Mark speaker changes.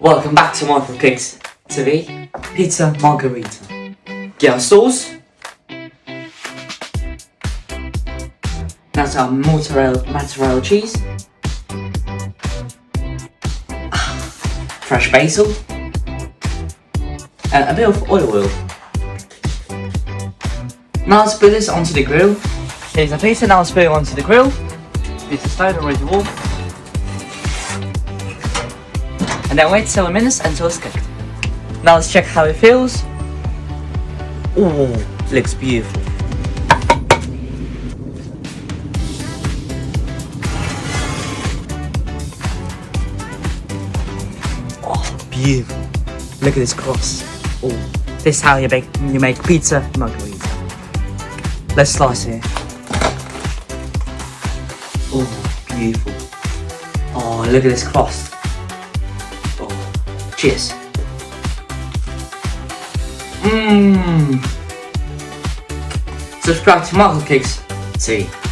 Speaker 1: Welcome back to Michael Cakes TV. Pizza Margherita. Get our sauce. That's our mozzarella cheese. Fresh basil. And a bit of olive oil. Now let's put this onto the grill. Here's a pizza, now let's put it onto the grill. Pizza started already warm. And then wait 7 minutes until it's cooked. Now let's check how it feels. Ooh, looks beautiful. Oh, beautiful. Look at this crust. Oh, this is how you make pizza margherita. Let's slice it. Oh, beautiful. Oh, look at this crust. Oh, cheers. Subscribe to Michael Cakes TV.